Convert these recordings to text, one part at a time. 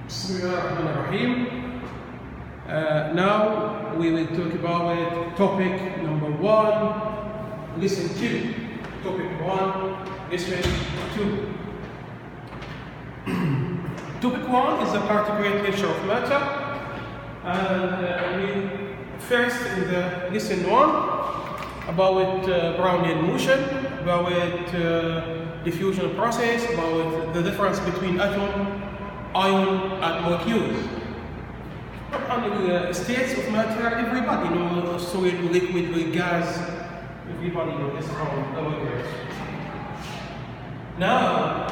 Bismillahirrahmanirrahim. Now we will talk about topic number 1, lesson 2. Topic 1, lesson 2. Topic 1 is the particulate nature of matter, and we first in the lesson 1 about Brownian motion, about diffusion process, about the difference between atom, ion, and molecules. And the states of matter, everybody knows solid, liquid, gas. Everybody knows this from the world. Now,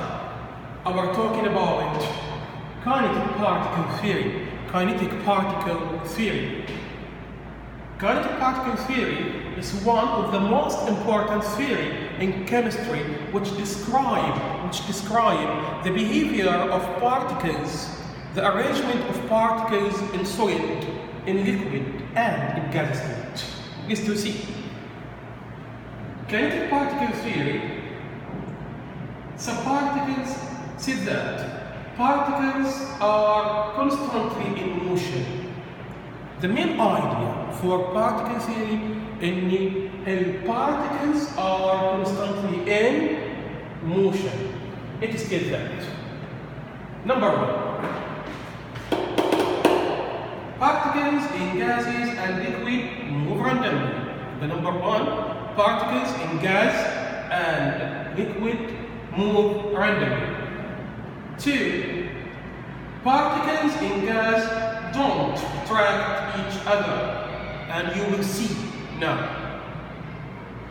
we're talking about kinetic particle theory. Kinetic particle theory. Kinetic particle theory is one of the most important theory in chemistry which describe the behavior of particles, the arrangement of particles in solid, in liquid, and in gas state. Let's to see. Kinetic particle theory, some particles said that particles are constantly in motion. The main idea for particle theory is particles are constantly in motion. It is said that. Number 1. Particles in gases and liquid move randomly. The number 1, particles in gas and liquid move randomly. 2, particles in gas don't attract each other, and you will see now.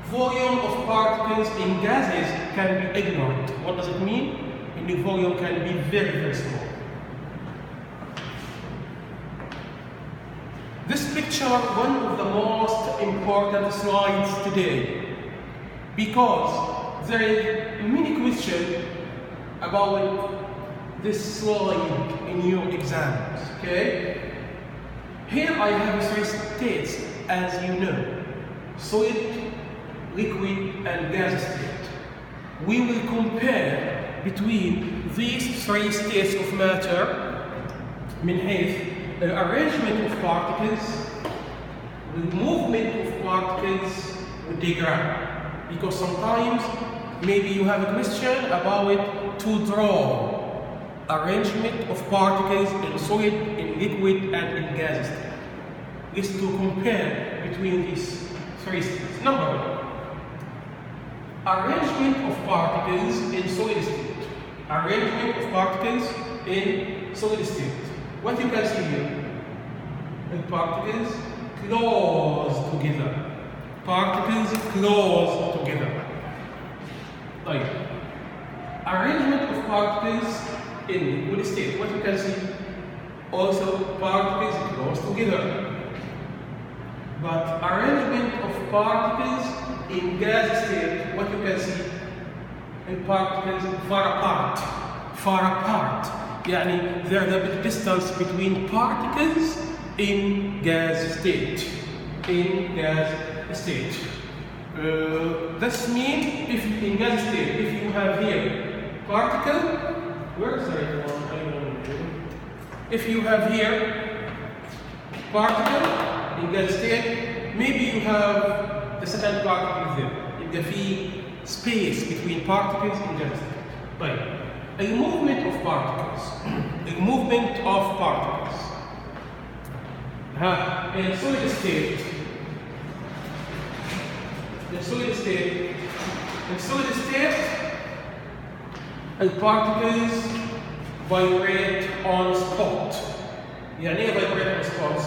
Volume of particles in gases can be ignored. What does it mean? The volume can be very, very small. This picture is one of the most important slides today because there is many questions about this slide in your exams. Okay? Here I have 3 states, as you know: solid, liquid, and gas state. We will compare between these 3 states of matter من حيث the arrangement of particles, the movement of particles, with diagram. Because sometimes maybe you have a question about it to draw arrangement of particles in solid, in liquid, and in gas state. This to compare between these 3 states. Number 1, arrangement of particles in solid state. Arrangement of particles in solid state. What you can see here, the particles close together. Particles close together. Like arrangement of particles in liquid state. What you can see, also particles close together. But arrangement of particles in gas state, what you can see, in particles far apart. Far apart. يعني there's a big distance between particles in gas state. In gas state. This means if in gas state, if you have here particle, where is the one? I don't know. If you have here particle in gas state, maybe you have the second particle there. يبقى في space between particles in gas state. طيب. A movement of particles. A movement of particles. In solid state. In solid state, the particles vibrate on spot. يعني ايه vibrate on spot?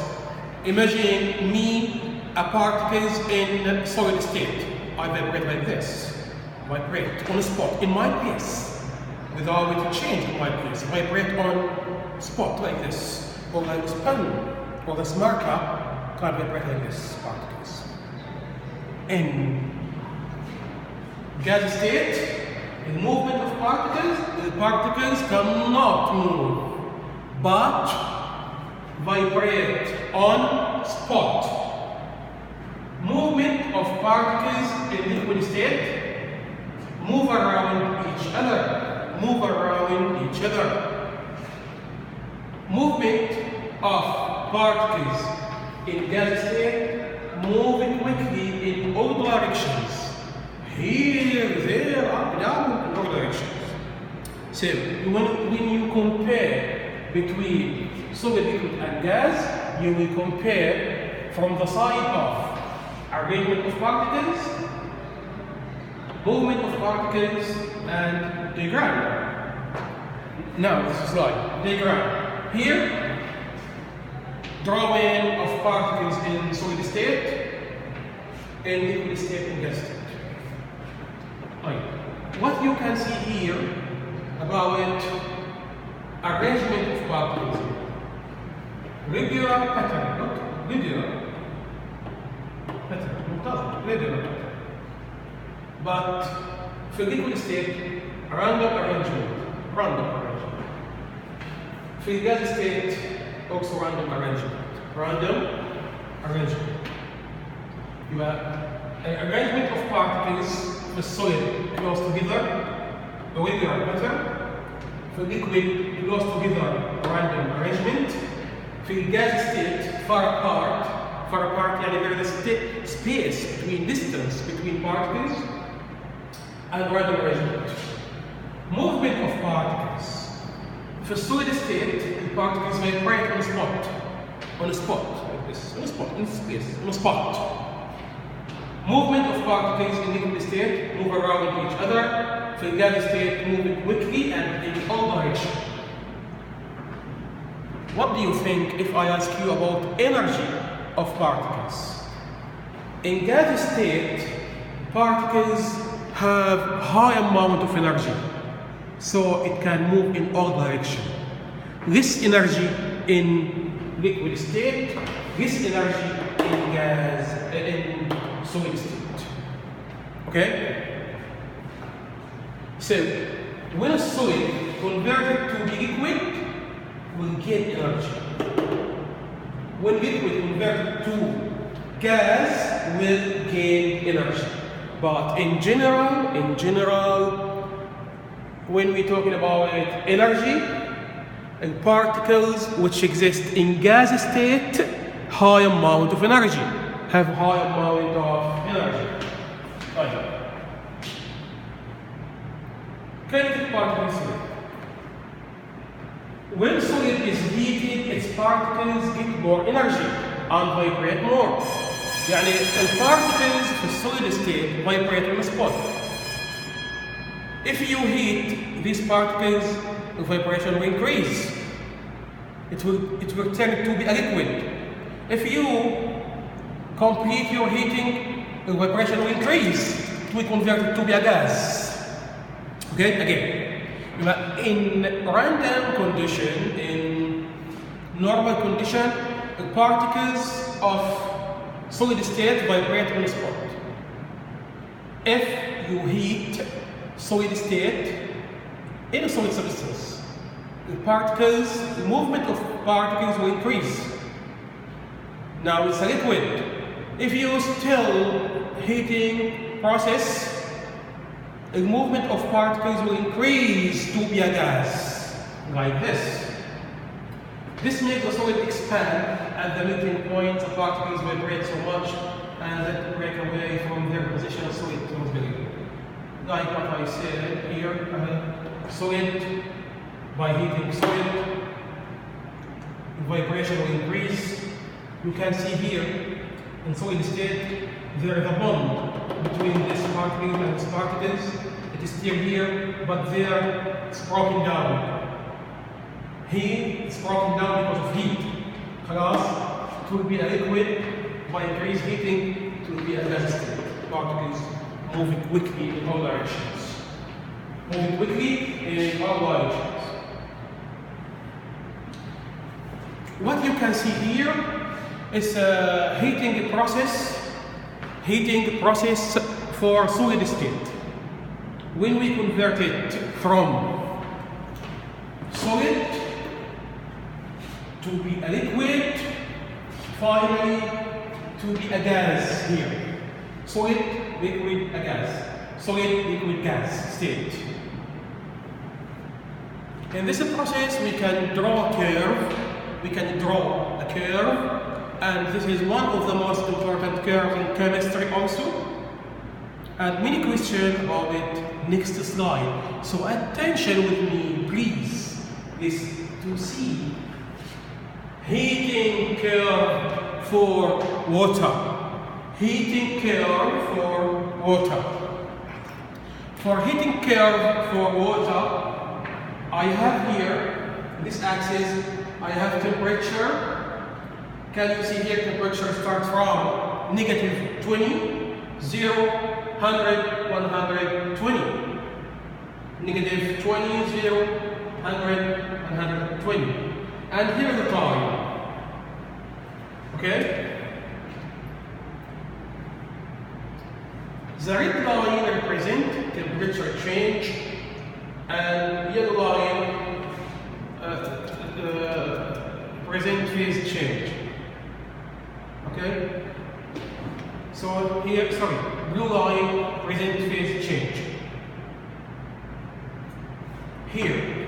Imagine me a particles in solid state. I vibrate like this. Vibrate on spot in my place. Without it changing my place. Vibrate on spot like this, or like this pen, or this marker, can vibrate like this, particles. In gas state, the movement of particles, the particles cannot move, but vibrate on spot. Movement of particles in liquid state move around each other. movement of particles in gas state moving quickly in all directions. Here, there, up, down, in all directions. So when you compare between solid, liquid and gas, you will compare from the side of arrangement of particles, movement of particles, and diagram. Now this is slide diagram. Here, drawing of particles in solid state, in liquid state, and gas state. What you can see here about arrangement of particles. Regular pattern, not regular pattern, regular pattern. But for liquid state, random arrangement. For gas state, also random arrangement. You have an arrangement of particles for solid close together, a regular pattern. For liquid close together, random arrangement. For gas state, far apart, there is a space between distance between particles, and random arrangement. Movement of particles. For solid state, the particles vibrate on a spot, like this, on a spot. Movement of particles in liquid state move around each other. For gas state, moving quickly and in all directions. What do you think if I ask you about energy of particles? In gas state, particles have high amount of energy, so it can move in all directions. This energy in liquid state, this energy in solid state. Okay? So, when a solid converted to be liquid, will gain energy. When liquid converted to gas, will gain energy. But in general, when we're talking about energy, and particles which exist in gas state, high amount of energy, have high amount of energy. Kinetic particles. When solid is heated, its particles get more energy and vibrate more. يعني الparticles في solid state vibrate on the spot. If you heat these particles, the vibration will increase. It will turn to be a liquid. If you complete your heating, the vibration will increase. It will convert it to be a gas. Okay, again. In random condition, in normal condition, the particles of solid state vibrate on the spot. If you heat solid state in a solid substance, the movement of particles will increase. Now it's a liquid. If you still heating process, the movement of particles will increase to be a gas, like this. This makes the solid expand at the melting point. The particles vibrate so much and then break away from their position of solid becomes very liquid. Like what I said here, solid, by heating solid, vibration will increase. You can see here, in solid state, there is a bond between this particle and this particles. It is still here, but there it's broken down. Here it's broken down because of heat. خلاص, it will be a liquid. By increased heating, it will be a gas state. Particles moving quickly in all directions. Moving quickly in all directions. What you can see here is a heating process for solid state. When we convert it from solid to be a liquid, finally to be a gas here. Solid, liquid, a gas. Solid, liquid, gas state. In this process, we can draw a curve. And this is one of the most important curves in chemistry also. And many questions about it next slide. So attention with me, please. This to see heating curve for water. Heating curve for water. For heating curve for water, I have here this axis. I have temperature. Can you see here temperature starts from negative 20, 0, 100, 120. Negative 20, 0, 100, 120. And here's the time. Okay? The red line represents temperature change, and yellow line represents phase change. Okay? So here, blue line represents phase change. Here,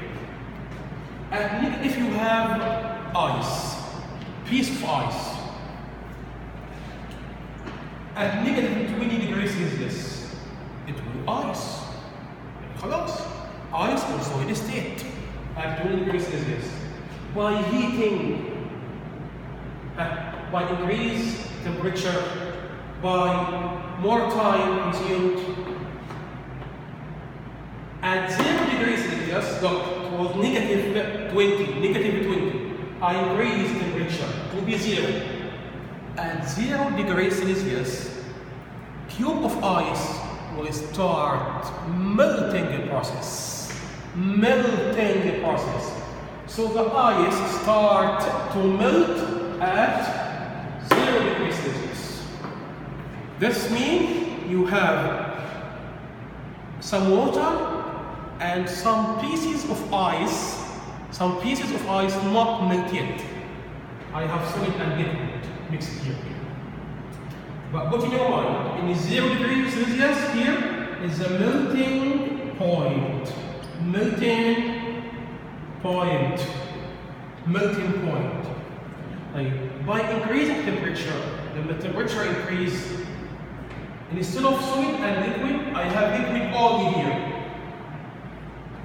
if you have ice, piece of ice, at negative 20 degrees Celsius, it will ice. خلاص, ice in solid state at 20 degrees Celsius. By heating, by increased temperature, by more time consumed, at 0 degrees Celsius, look, it was negative 20. I increased temperature to be 0. At 0 degrees Celsius, cube of ice will start melting process. So the ice starts to melt at 0 degrees Celsius. This means you have some water and some pieces of ice not melted. I have solid and liquid mixed here. But put in your mind, in 0 degrees Celsius here is the melting point. By increasing temperature, the temperature increase. Instead of solid and liquid, I have liquid only here.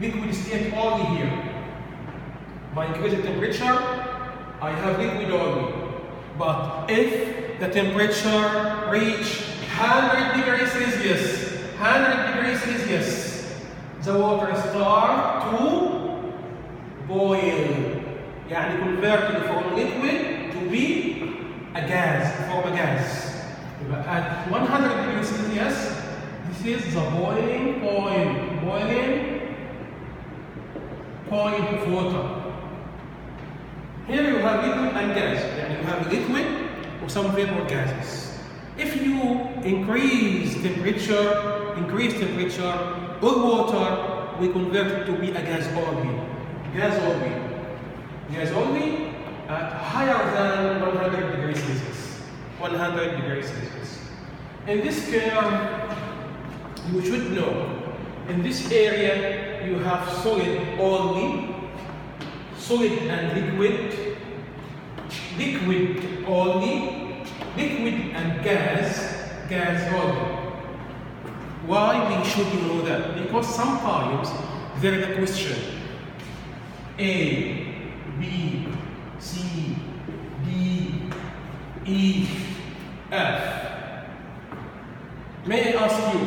Liquid state only here. By increasing temperature, I have liquid only. But if the temperature reach 100 degrees Celsius, the water start to boil. يعني converted from liquid to be a gas, At 100 degrees Celsius, this is the boiling point of water. Here you have liquid and gas, and you have liquid or some vapor gases. If you increase temperature, all water will convert it to be a gas only at higher than 100 degrees Celsius. In this curve, you should know, in this area you have solid only, solid and liquid only, liquid and gas only. Why we should know that? Because sometimes there is a question: A, B, C, D, E, F. May I ask you,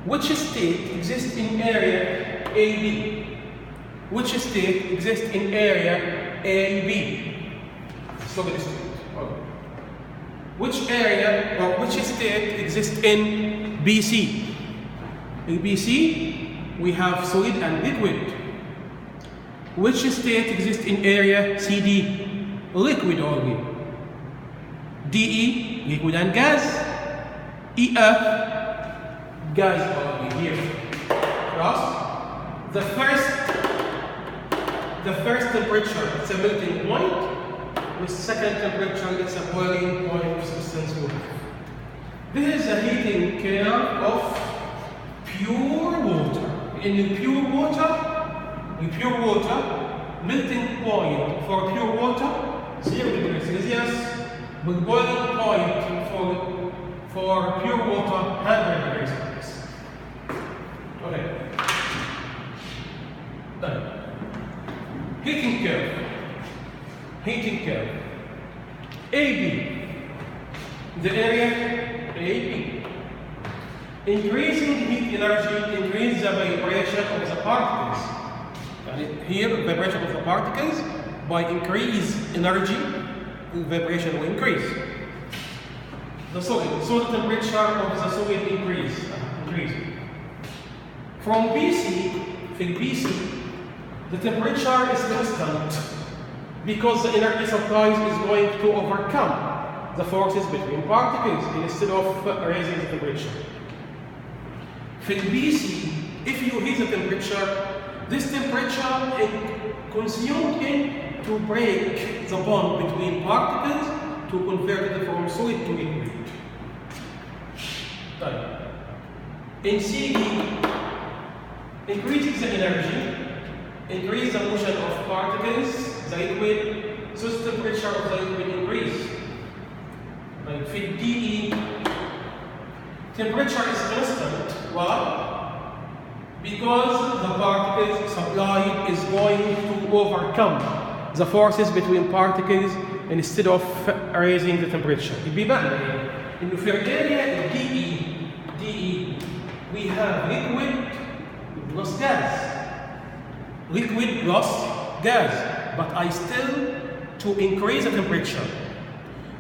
which state exists in area AB? Which state exists in area AB? Solid state. Which area or which state exists in BC? In BC, we have solid and liquid. Which state exists in area CD? Liquid only. DE, liquid and gas. EF, gas only here. Plus, the first temperature is a melting point. With second temperature, it's a boiling point of substance water. This is a heating curve of pure water. In pure water, with pure water, melting point for pure water 0 degrees Celsius, with boiling point for pure water 100 degrees Celsius. Okay. Done. Heating curve. Heating curve. AB. The area AB. Increasing heat energy increases the vibration of the particles. And here, vibration of the particles, by increased energy, vibration will increase. The solid, so the temperature of the solid increase. From BC, the temperature is constant because the energy supply is going to overcome the forces between particles instead of raising the temperature. For BC, if you heat the temperature, this temperature is consumed to break the bond between particles to convert it from solid to liquid. In CD, increases the energy, increase the motion of particles, the liquid, so the temperature of the liquid increase. Like for DE, temperature is constant. Why? Because the particles supplied is going to overcome the forces between particles instead of raising the temperature. بمعنى إنه في area DE we have liquid plus gas. Liquid plus gas, but I still to increase the temperature.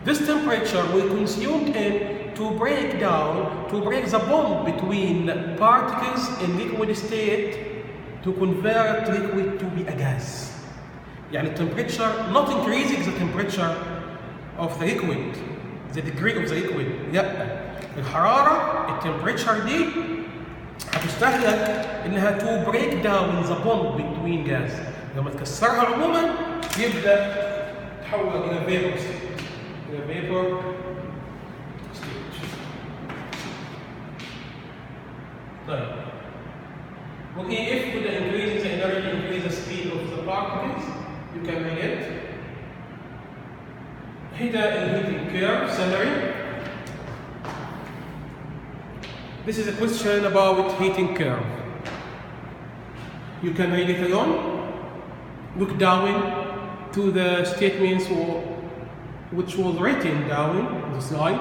This temperature will consume to break the bond between particles in liquid state to convert liquid to be a gas. يعني temperature not increasing the temperature of the liquid, the degree of the liquid. لا، الحرارة التمبريتشر دي هتستهلك انها to break down the bond between gas. لما تكسرها عموما يبدأ تحول إلى vapor state. طيب. Okay, if with the increase in the energy increase the speed of the particles, you can make it. Here in heating curve summary. This is a question about heating curve. You can read it alone. Look down to the statements which was written down on the slide.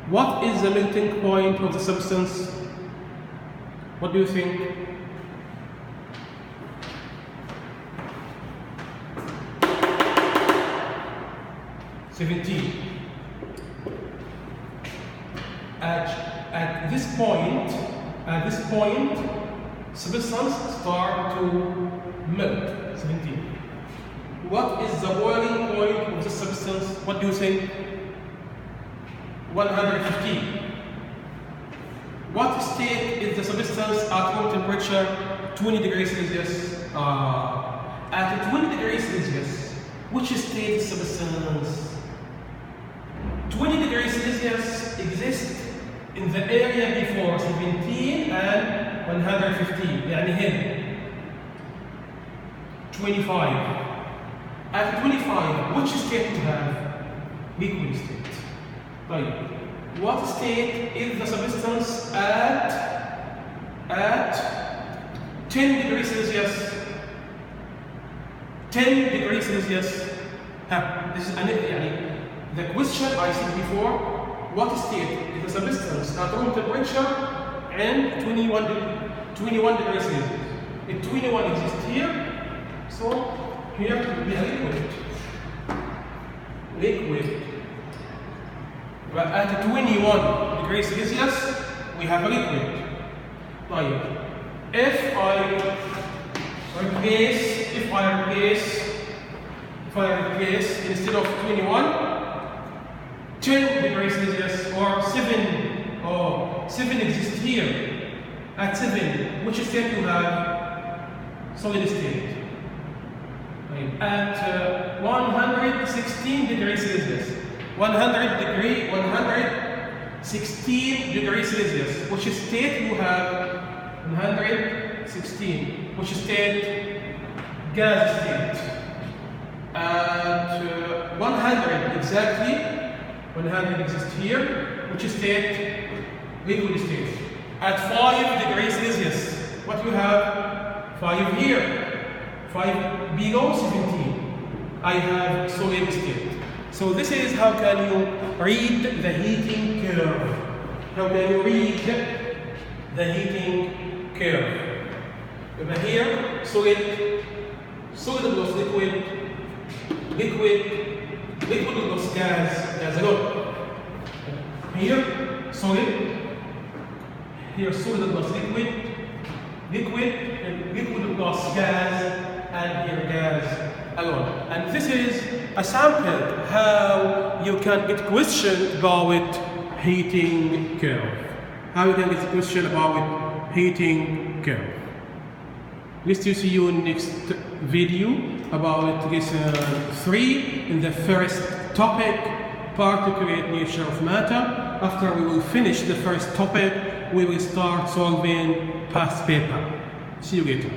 What is the melting point of the substance? What do you think? At this point, substance start to melt. 17. What is the boiling point of the substance? What do you think? 115. What state is the substance at room temperature? 20 degrees Celsius. At 20 degrees Celsius, which state is substance? 20 degrees Celsius exists in the area before 17 and 115. يعني هنا 25. At 25, which state you have? Liquid state. طيب. What state is the substance at 10 degrees Celsius? 10 degrees Celsius. This is the question I said before. What state is the substance at room temperature and 21 degrees Celsius? If 21 exists here, so here will be a liquid. But at 21 degrees Celsius, we have a liquid. طيب, if I replace instead of 21, 10 degrees Celsius or 7 exists here. At 7, which state you have? Solid state. At 116 degrees Celsius. 116 degrees Celsius. Which state you have? 116. Which state? gas state. At 100 exactly, 100 exists here, which is state, liquid state. At 5 degrees Celsius, what you have? 5 here, 5 below 17. I have solid state. So this is how can you read the heating curve. How can you read the heating curve? Over here, solid plus liquid, liquid plus gas alone. Here, solid. Here, solid plus liquid, and liquid plus gas, and here gas alone. And this is a sample how you can get question about heating curve. How you can get question about heating curve. Let's see you in next video about lesson 3 in the first topic, particulate nature of matter. After we will finish the first topic, we will start solving past paper. See you later.